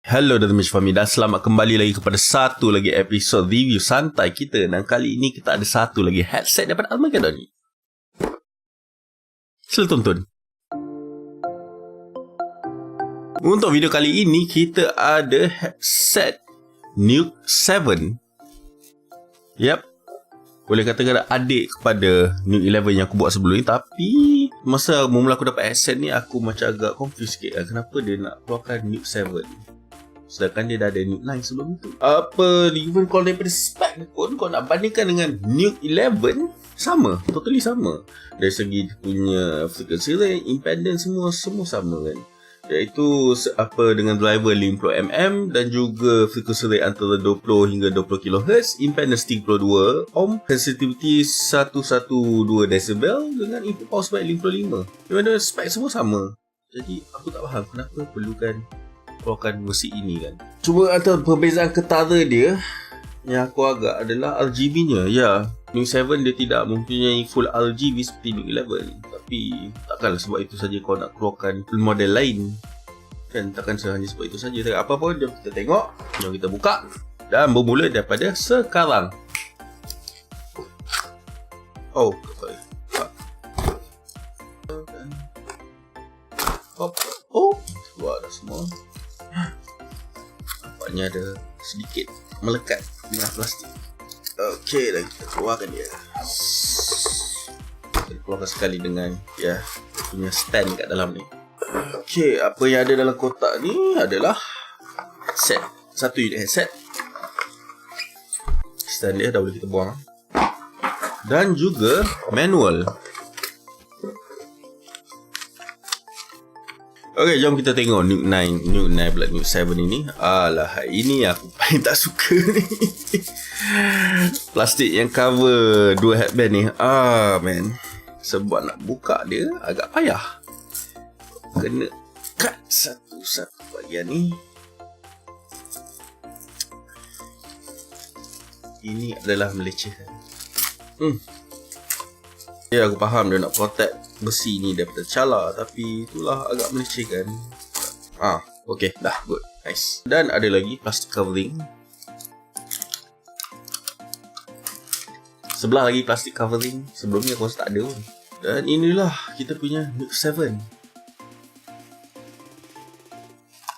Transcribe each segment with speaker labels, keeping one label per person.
Speaker 1: Hello Dutch Family dan selamat kembali lagi kepada satu lagi episod review santai kita. Dan kali ini kita ada satu lagi headset daripada ARMAGEDDON ni. Sila tonton. Untuk video kali ini kita ada headset NUKE 7. Yap, boleh katakan adik kepada NUKE 11 yang aku buat sebelum ni. Tapi masa mula aku dapat headset ni, aku macam agak confused sikit lah. Kenapa dia nak keluarkan NUKE 7 sedangkan dia dah ada NUKE 9 sebelum itu. Even kalau daripada spek pun, kau nak bandingkan dengan NUKE 11, sama, totally sama. Dari segi punya frequency range, impedance, semua sama kan. Iaitu dengan driver 50mm dan juga frequency rate antara 20 hingga 20 kHz, impedance 32 ohm, sensitivity 112 decibel dengan input power supply 55. Di mana spek semua sama. Jadi aku tak faham kenapa perlukan keluarkan versi ini kan. Cuma antara perbezaan ketara dia yang aku agak adalah RGB-nya. Ya, NUKE 7 dia tidak mempunyai full RGB seperti NUKE 11. Tapi takkanlah sebab itu saja kau nak keluarkan model lain kan, takkan hanya sebab itu saja. Apa pun, jom kita tengok, jom kita buka dan bermula daripada sekarang. Oh, sorry. Oh, keluar dah semua. Nampaknya ada sedikit melekat dengan plastik. Okey, dan kita keluarkan dia. Kita keluarkan sekali dengan punya stand kat dalam ni. Okey, apa yang ada dalam kotak ni adalah headset. Satu unit headset. Stand dia dah boleh kita buang. Dan juga manual. Okey, jom kita tengok NUKE 9 pula NUKE 7 ini. Alah, ini aku paling tak suka ni. Plastik yang cover dua headband ni. Man. Sebab nak buka dia agak payah. Kena cut satu-satu bahagian ni. Ini adalah melecehkan. Ya, aku faham dia nak protect besi ni daripada cala, tapi itulah agak melecehkan. Okay, dah, good, nice. Dan ada lagi plastic covering. Sebelah lagi plastic covering. Sebelum ni aku rasa tak ada pun. Dan inilah kita punya NUKE 7.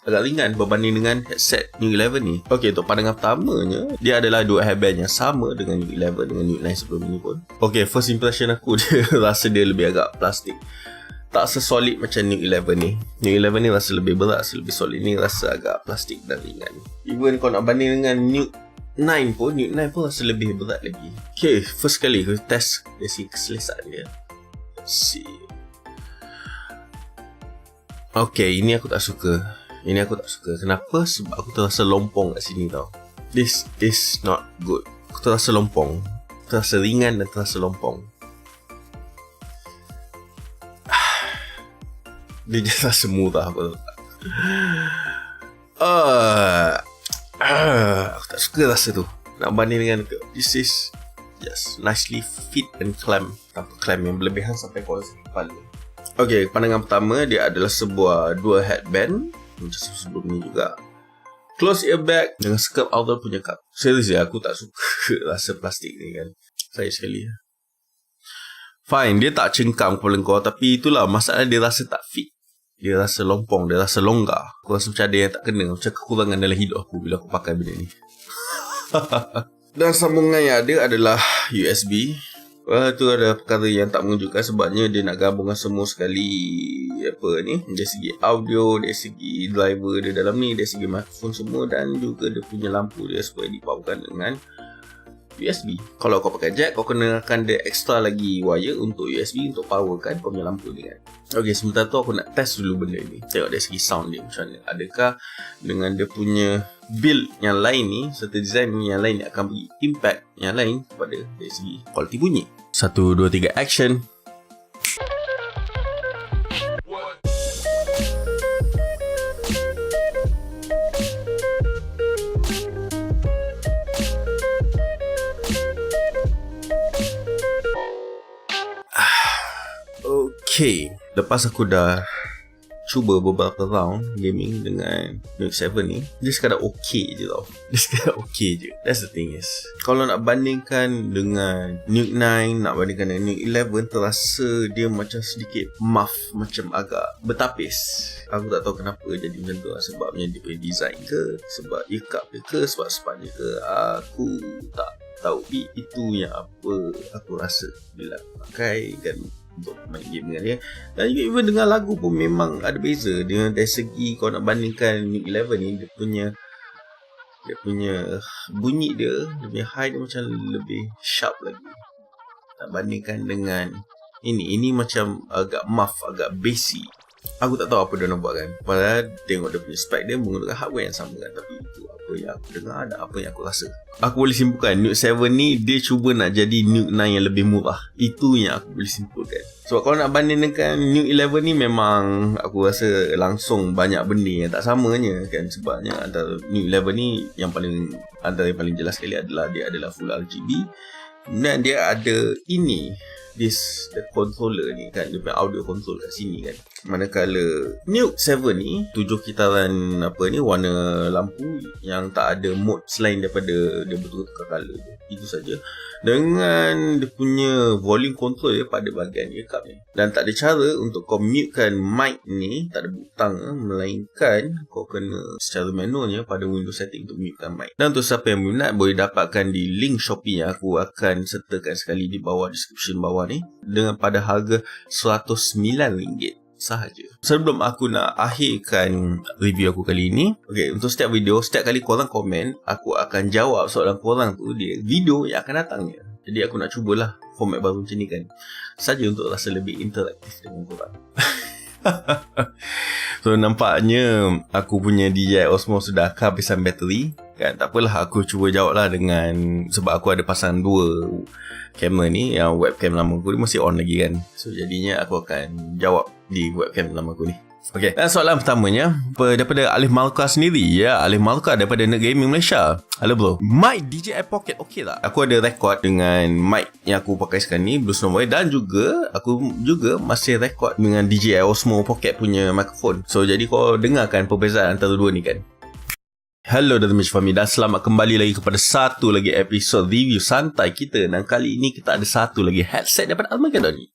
Speaker 1: Agak ringan berbanding dengan headset NUKE 11 ni. Okey, untuk pandangan pertamanya, dia adalah dua headband yang sama dengan NUKE 11 dengan NUKE 9 sebelum ini pun. Okey, first impression aku, dia rasa dia lebih agak plastik. Tak sesolid macam NUKE 11 ni. NUKE 11 ni rasa lebih berat, rasa lebih solid. Ni rasa agak plastik dan ringan. Even kau nak banding dengan NUKE 9 pun, NUKE 9 pun rasa lebih berat lagi. Okey, first kali aku test dari segi keselesaan dia. Let's see. Okey, ini aku tak suka. Kenapa? Sebab aku terasa lompong kat sini tau. This is not good. Aku terasa lompong. Terasa ringan dan terasa lompong. Dia just rasa murah. Aku tak suka rasa tu. Nak banding dengan this is just nicely fit and clamp. Tanpa clamp yang berlebihan sampai kau rasa kepala. Okay, pandangan pertama, dia adalah sebuah dua headband macam sebelum ni juga. Close ear bag dengan skirt outer punya cup. Serius aku tak suka rasa plastik ni kan. Saya sekali. Fine, dia tak cengkam kepala kau, tapi itulah masalah, dia rasa tak fit. Dia rasa lompong, dia rasa longgar. Aku rasa macam ada yang tak kena, macam kekurangan dalam hidup aku bila aku pakai benda ni. Dan sambungan yang ada adalah USB. Itu ada perkara yang tak mengejutkan, sebabnya dia nak gabungkan semua sekali. Dari segi audio, dari segi driver dia dalam ni, dari segi mikrofon semua, dan juga dia punya lampu dia supaya dipowerkan dengan USB. Kalau kau pakai jack, kau kenakan dia extra lagi wire untuk USB untuk powerkan kau punya lampu ni kan. Okay, sementara tu aku nak test dulu benda ni. Tengok dari segi sound dia macam mana. Adakah dengan dia punya build yang lain ni, serta design yang lain yang akan beri impact yang lain kepada dari segi kualiti bunyi. 1, 2, 3, action. Okay, lepas aku dah cuba beberapa round gaming dengan NUKE 7 ni, dia sekadar okay je tau. Dia sekadar okay je. That's the thing is, kalau nak bandingkan dengan NUKE 9, nak bandingkan dengan NUKE 11, terasa dia macam sedikit muff, macam agak bertapis. Aku tak tahu kenapa jadi macam tu lah. Sebabnya dia punya design ke, sebab ikat ke, sebab spatnya ke, aku tak tahu. Itu yang apa aku rasa bila pakai kan untuk main game dengan dia. Dan juga even dengan lagu pun memang ada beza. Dia dari segi kau nak bandingkan NUKE 11 ni, dia punya bunyi dia punya high dia macam lebih sharp lagi. Tak bandingkan dengan ini macam agak muff, agak bassy. Aku tak tahu apa dia nak buat kan. Padahal tengok dia punya spec, dia menggunakan hardware yang sama kan. Tapi itu apa yang aku dengar dan apa yang aku rasa. Aku boleh simpulkan NUKE 7 ni dia cuba nak jadi NUKE 9 yang lebih murah. Itu yang aku boleh simpulkan. Sebab kalau nak bandingkan NUKE 11 ni, memang aku rasa langsung banyak benda yang tak samanya kan. Sebabnya antara NUKE 11 ni antara yang paling jelas sekali adalah dia adalah full RGB. Dan dia ada the controller ni kan, dia punya audio control kat sini kan. Manakala NUKE 7 ni 7 kitaran warna lampu yang tak ada mode selain daripada dia betul-betul color je. Itu saja. Dengan dia punya volume control dia pada bahagian earcup ni. Dan tak ada cara untuk kau mutekan mic ni, tak ada butang, melainkan kau kena secara manualnya pada Windows setting untuk mutekan mic. Dan untuk siapa yang minat, boleh dapatkan di link Shopee yang aku akan sertakan sekali di bawah description bawah ni, dengan pada harga RM109 sahaja. Sebelum aku nak akhirkan review aku kali ini, untuk setiap video, setiap kali korang komen, aku akan jawab soalan korang tu di video yang akan datangnya. Jadi aku nak cubalah format baru macam ni kan, saja untuk rasa lebih interaktif dengan korang. So nampaknya aku punya DJI Osmo sudah kehabisan bateri kan. Tak apalah, aku cuba jawab lah dengan, sebab aku ada pasang dua kamera ni, yang webcam lama aku ni masih on lagi kan. So jadinya aku akan jawab di webcam lama aku ni. Okay, dan soalan pertamanya daripada Alif Malka sendiri. Ya, Alif Malka daripada NUKE Gaming Malaysia. Halo bro, mic DJI Pocket okey tak? Aku ada record dengan mic yang aku pakai sekarang ni, Blue Snow Boy, dan juga aku juga masih record dengan DJI Osmo Pocket punya mikrofon. So jadi kau dengarkan perbezaan antara dua ni kan. Hello Dutch Family, dan selamat kembali lagi kepada satu lagi episod review santai kita. Dan kali ini kita ada satu lagi headset daripada ARMAGEDDON ni.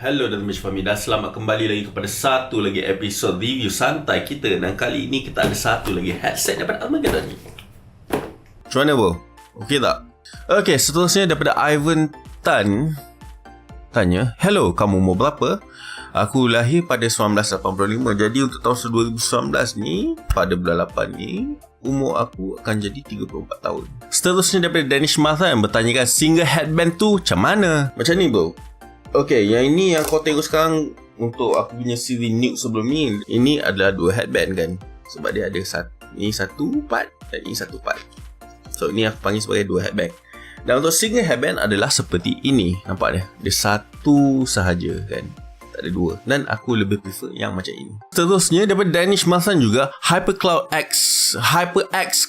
Speaker 1: Hello Dutch Family, dan selamat kembali lagi kepada satu lagi episod review santai kita. Dan kali ini kita ada satu lagi headset daripada ARMAGEDDON ni. Macam mana bro? Okey tak? Okey, seterusnya daripada Ivan Tan tanya, hello, kamu umur berapa? Aku lahir pada 1985. Jadi untuk tahun 2019 ni, pada bulan 8 ni, umur aku akan jadi 34 tahun. Seterusnya daripada Danish Martha yang bertanyakan, single headband tu macam mana? Macam ni bro. Okay, yang ini yang kau tengok sekarang untuk aku punya siri NUKE sebelum ni, ini adalah dua headband kan. Sebab dia ada ini satu part dan ini satu part. So ini aku panggil sebagai dua headband. Dan untuk single headband adalah seperti ini. Nampak dia? Dia satu sahaja kan, tak ada dua. Dan aku lebih prefer yang macam ini. Seterusnya daripada Danish Marsan juga, HyperX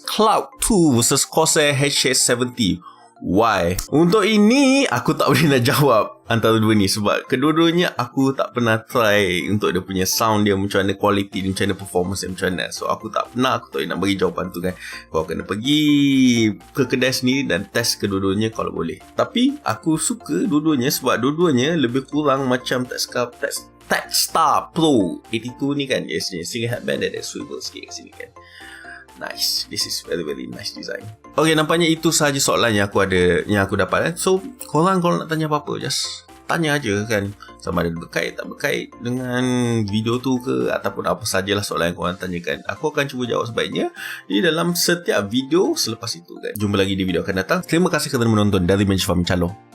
Speaker 1: Cloud 2 versus Corsair HS70. Why? Untuk ini aku tak boleh nak jawab antara dua ni, sebab kedua-duanya aku tak pernah try untuk dia punya sound dia macam mana, quality dia macam mana, performance dia macam mana. So aku tak pernah, aku tak boleh nak bagi jawapan tu kan. Kau kena pergi ke kedai sendiri dan test kedua-duanya kalau boleh. Tapi aku suka dua-duanya sebab dua-duanya lebih kurang macam Techstar Pro 82 ni kan. Yes, single headband ada swivel sikit kat sini kan. Nice. This is very very nice design. Okay, nampaknya itu sahaja soalan yang aku dapat kan. So korang kalau nak tanya apa-apa, just tanya aja kan. Sama ada berkait tak berkait dengan video tu ke, ataupun apa sajalah soalan yang korang tanyakan, aku akan cuba jawab sebaiknya di dalam setiap video selepas itu kan. Jumpa lagi di video akan datang. Terima kasih kerana menonton dari Bench Farm Channel.